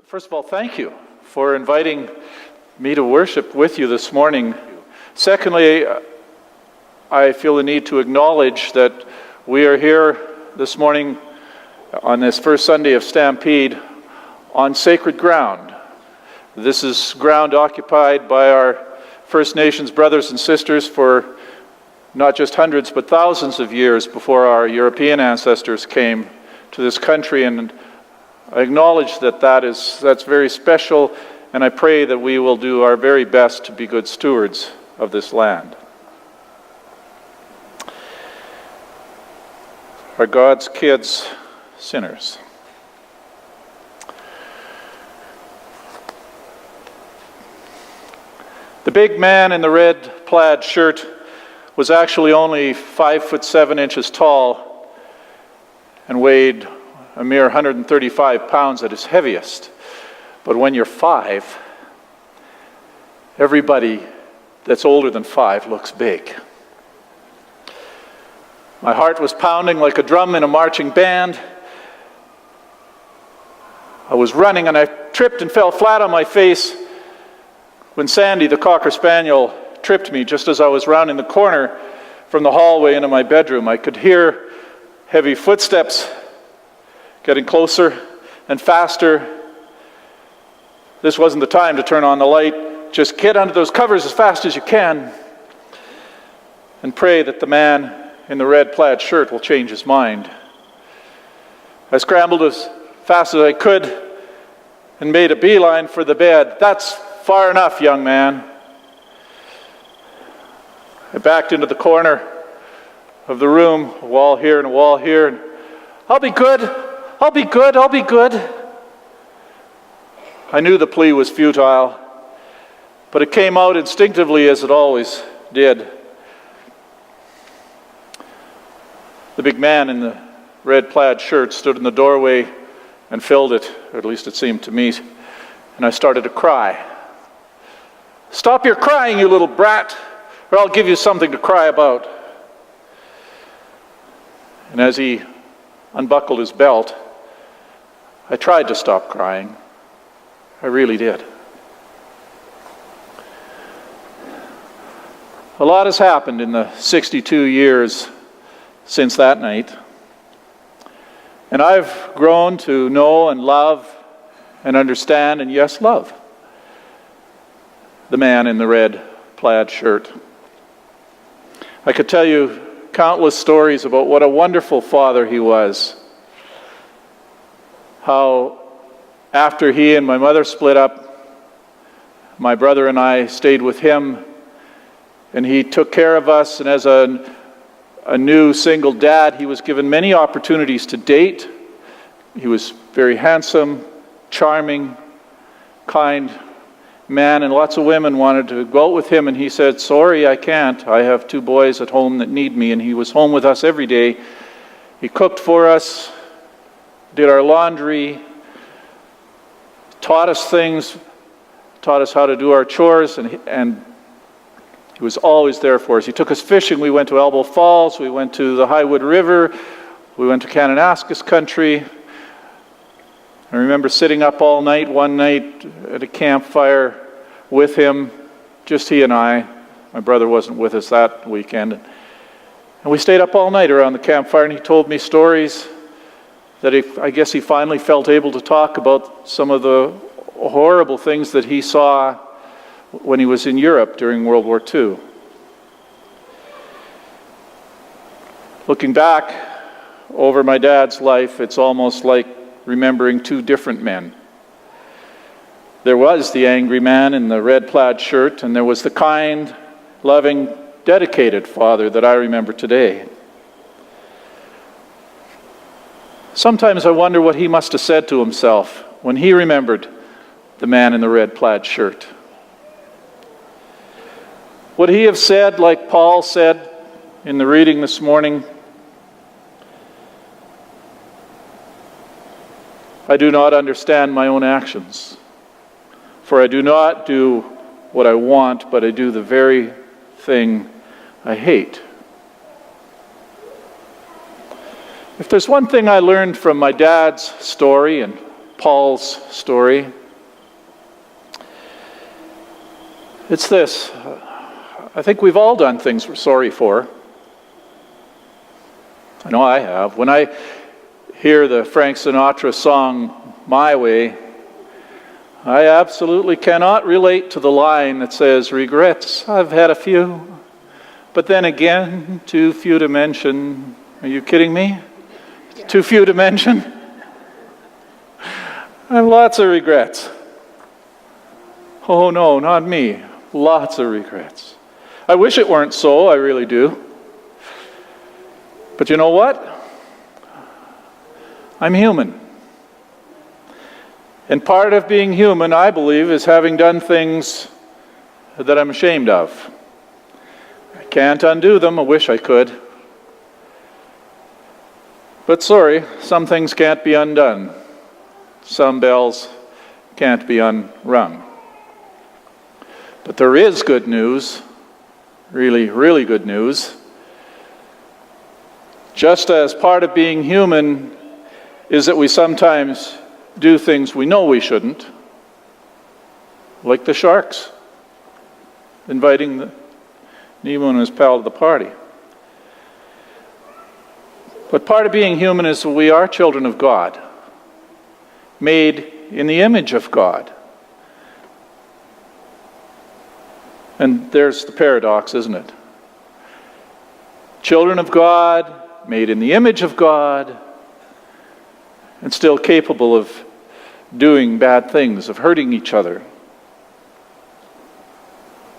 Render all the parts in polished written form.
First of all, thank you for inviting me to worship with you this morning. Secondly, I feel the need to acknowledge that we are here this morning on this first Sunday of Stampede on sacred ground. This is ground occupied by our First Nations brothers and sisters for not just hundreds but thousands of years before our European ancestors came to this country, and I acknowledge that that's very special, and I pray that we will do our very best to be good stewards of this land. Are God's kids sinners? The big man in the red plaid shirt was actually only 5'7" tall and weighed a mere 135 pounds at his heaviest. But when you're 5, everybody that's older than 5 looks big. My heart was pounding like a drum in a marching band. I was running and I tripped and fell flat on my face when Sandy, the Cocker Spaniel, tripped me just as I was rounding the corner from the hallway into my bedroom. I could hear heavy footsteps getting closer and faster. This wasn't the time to turn on the light. Just get under those covers as fast as you can and pray that the man in the red plaid shirt will change his mind. I scrambled as fast as I could and made a beeline for the bed. "That's far enough, young man." I backed into the corner of the room, a wall here and a wall here, and I'll be good. I knew the plea was futile, but it came out instinctively as it always did. The big man in the red plaid shirt stood in the doorway and filled it, or at least it seemed to me, and I started to cry. "Stop your crying, you little brat, or I'll give you something to cry about." And as he unbuckled his belt, I tried to stop crying. I really did. A lot has happened in the 62 years since that night. And I've grown to know and love and understand and, yes, love the man in the red plaid shirt. I could tell you countless stories about what a wonderful father he was. How after he and my mother split up, my brother and I stayed with him, and he took care of us. And as a new single dad, he was given many opportunities to date. He was very handsome, charming, kind man, and lots of women wanted to go out with him, and he said, "Sorry, I can't. I have 2 boys at home that need me." And he was home with us every day. He cooked for us, did our laundry, taught us things, taught us how to do our chores, and he was always there for us. He took us fishing. We went to Elbow Falls. We went to the Highwood River. We went to Kananaskis country. I remember sitting up all night one night at a campfire with him, just he and I. My brother wasn't with us that weekend. And we stayed up all night around the campfire, and he told me stories that I guess he finally felt able to talk about some of the horrible things that he saw when he was in Europe during World War II. Looking back over my dad's life, it's almost like remembering 2 different men. There was the angry man in the red plaid shirt, and there was the kind, loving, dedicated father that I remember today. Sometimes I wonder what he must have said to himself when he remembered the man in the red plaid shirt. Would he have said, like Paul said in the reading this morning, "I do not understand my own actions, for I do not do what I want, but I do the very thing I hate"? If there's one thing I learned from my dad's story and Paul's story. It's this. I think we've all done things we're sorry for. I know I have. When I hear the Frank Sinatra song, My Way, I absolutely cannot relate to the line that says, regrets, I've had a few, but then again, too few to mention. Are you kidding me? Yeah. Too few to mention? I have lots of regrets. Oh no, not me. Lots of regrets. I wish it weren't so, I really do. But you know what? I'm human. And part of being human, I believe, is having done things that I'm ashamed of. I can't undo them. I wish I could. But sorry, some things can't be undone. Some bells can't be unrung. But there is good news, really, really good news. Just as part of being human is that we sometimes do things we know we shouldn't, like the sharks, inviting Nemo and his pal to the party. But part of being human is that we are children of God, made in the image of God. And there's the paradox, isn't it? Children of God, made in the image of God, and still capable of doing bad things, of hurting each other.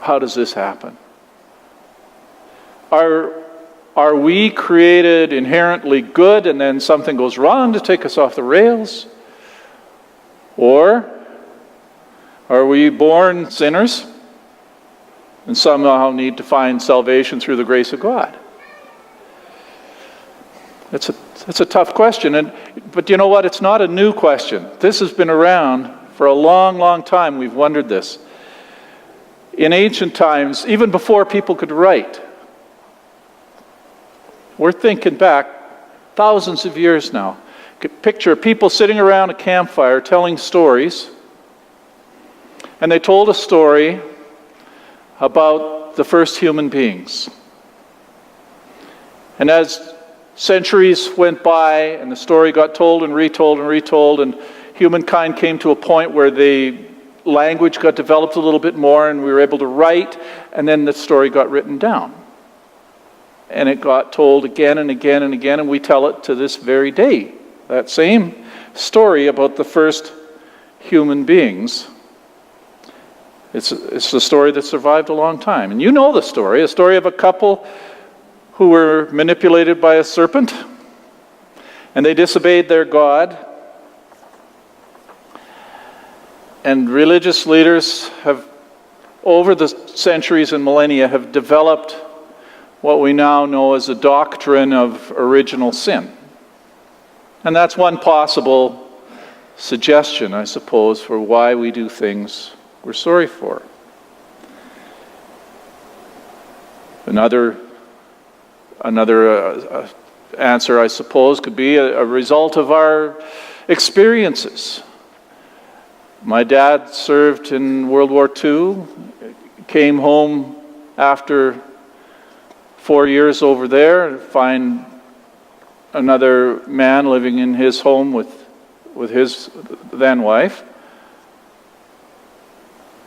How does this happen? Are we created inherently good and then something goes wrong to take us off the rails? Or are we born sinners and somehow need to find salvation through the grace of God? That's a tough question, but you know what? It's not a new question. This has been around for a long, long time. We've wondered this. In ancient times, even before people could write, we're thinking back thousands of years now. Picture people sitting around a campfire telling stories, and they told a story about the first human beings. And as centuries went by and the story got told and retold and retold, and humankind came to a point where the language got developed a little bit more and we were able to write, and then the story got written down. And it got told again and again and again, and we tell it to this very day. That same story about the first human beings. It's the story that survived a long time. And you know the story, a story of a couple who were manipulated by a serpent, and they disobeyed their God. And religious leaders have, over the centuries and millennia, have developed what we now know as a doctrine of original sin. And that's one possible suggestion, I suppose, for why we do things we're sorry for. Another answer, I suppose, could be a result of our experiences. My dad served in World War II, came home after 4 years over there to find another man living in his home with his then wife.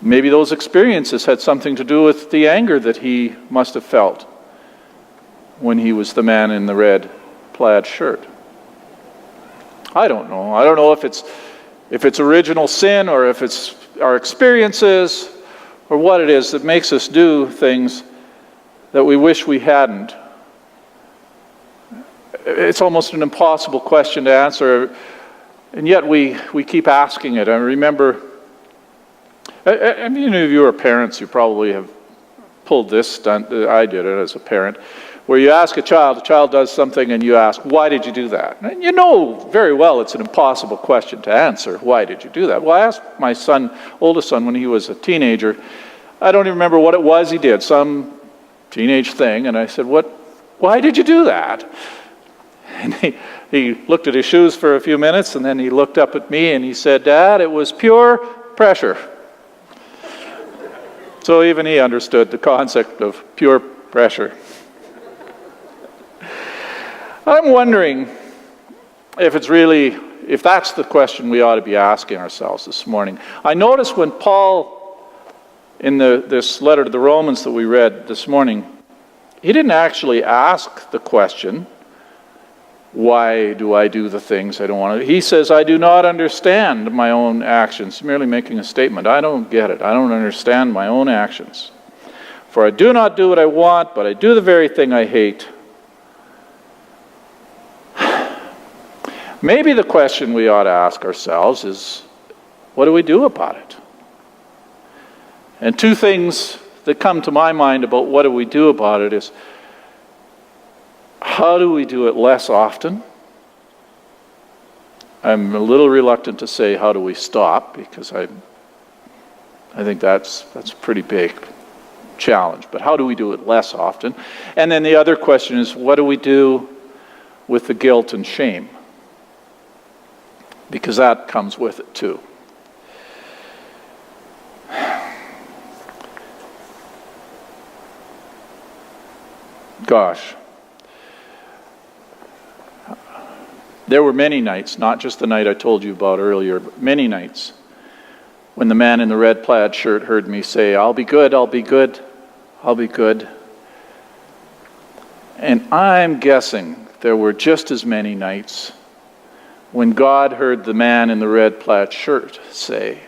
Maybe those experiences had something to do with the anger that he must have felt when he was the man in the red plaid shirt. I don't know. I don't know if it's original sin or if it's our experiences or what it is that makes us do things that we wish we hadn't. It's almost an impossible question to answer, and yet we keep asking it. I remember, any of you are parents, you probably have pulled this stunt. I did it as a parent, where you ask a child does something, and you ask, why did you do that? And you know very well it's an impossible question to answer. Why did you do that? Well, I asked my oldest son, when he was a teenager, I don't even remember what it was he did, some teenage thing, and I said, why did you do that? And he looked at his shoes for a few minutes, and then he looked up at me and he said, "Dad, it was pure pressure." So even he understood the concept of pure pressure. I'm wondering if that's the question we ought to be asking ourselves this morning. I noticed when Paul, in this letter to the Romans that we read this morning, he didn't actually ask the question, why do I do the things I don't want to do? He says, I do not understand my own actions. Merely making a statement. I don't get it. I don't understand my own actions. For I do not do what I want, but I do the very thing I hate. Maybe the question we ought to ask ourselves is, what do we do about it? And two things that come to my mind about what do we do about it is, how do we do it less often? I'm a little reluctant to say how do we stop, because I think that's a pretty big challenge. But how do we do it less often? And then the other question is, what do we do with the guilt and shame? Because that comes with it too. Gosh. There were many nights, not just the night I told you about earlier, but many nights when the man in the red plaid shirt heard me say, I'll be good, I'll be good, I'll be good. And I'm guessing there were just as many nights when God heard the man in the red plaid shirt say,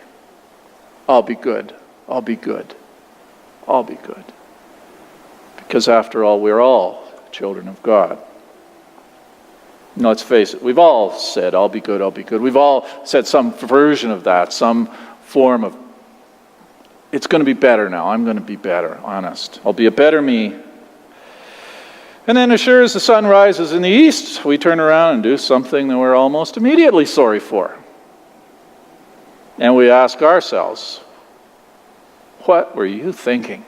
I'll be good, I'll be good, I'll be good. Because after all, we're all children of God. Now, let's face it, we've all said, I'll be good, I'll be good. We've all said some version of that, some form of, it's going to be better now, I'm going to be better, honest. I'll be a better me. And then as sure as the sun rises in the east, we turn around and do something that we're almost immediately sorry for. And we ask ourselves, what were you thinking?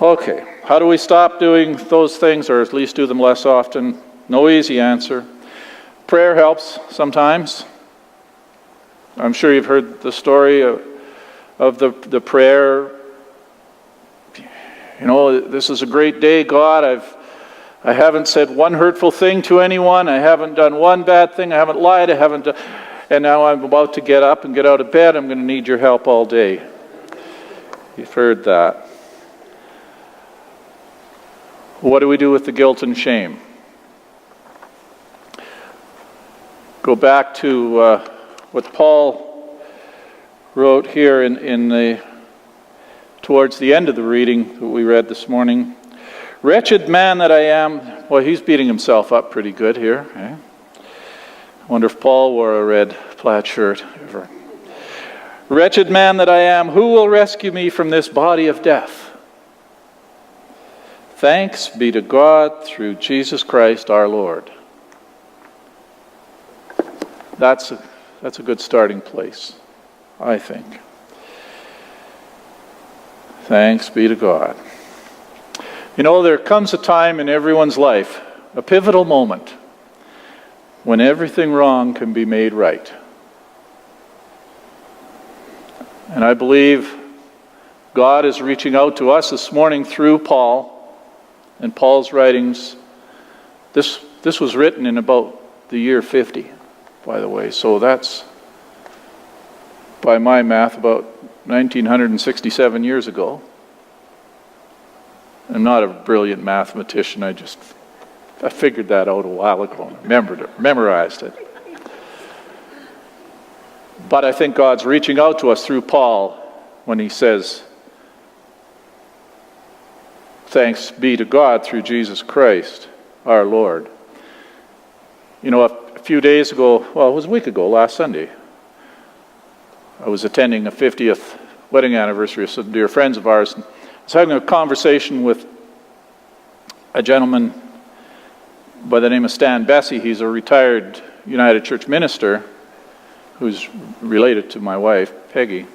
Okay, how do we stop doing those things, or at least do them less often? No easy answer. Prayer helps sometimes. I'm sure you've heard the story of the prayer. You know, this is a great day, God. I haven't said one hurtful thing to anyone. I haven't done one bad thing. I haven't lied. And now I'm about to get up and get out of bed. I'm going to need your help all day. You've heard that. What do we do with the guilt and shame? Go back to what Paul wrote here towards the end of the reading that we read this morning. Wretched man that I am. Well, he's beating himself up pretty good here. Eh? I wonder if Paul wore a red plaid shirt ever. Wretched man that I am, who will rescue me from this body of death? Thanks be to God through Jesus Christ our Lord. That's a good starting place, I think. Thanks be to God. You know, there comes a time in everyone's life, a pivotal moment, when everything wrong can be made right. And I believe God is reaching out to us this morning through Paul and Paul's writings. This was written in about the year 50, by the way. So that's, by my math, about 1967 years ago. I'm not a brilliant mathematician. I figured that out a while ago and memorized it. But I think God's reaching out to us through Paul when he says, thanks be to God through Jesus Christ, our Lord. You know, a few days ago, well, it was a week ago, last Sunday, I was attending a 50th wedding anniversary of some dear friends of ours. And I was having a conversation with a gentleman by the name of Stan Bessie. He's a retired United Church minister who's related to my wife, Peggy.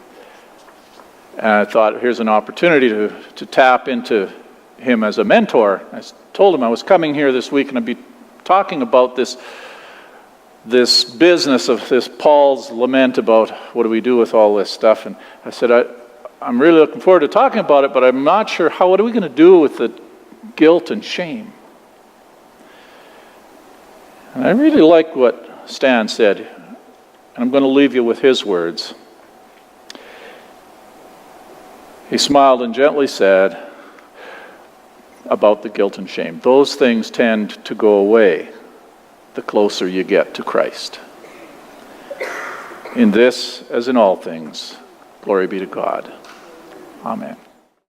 And I thought, here's an opportunity to tap into him as a mentor. I told him I was coming here this week and I'd be talking about this business of this Paul's lament about what do we do with all this stuff. And I said, I'm really looking forward to talking about it, but I'm not sure what are we going to do with the guilt and shame? And I really like what Stan said, and I'm going to leave you with his words. He smiled and gently said about the guilt and shame, those things tend to go away the closer you get to Christ. In this, as in all things, glory be to God. Amen.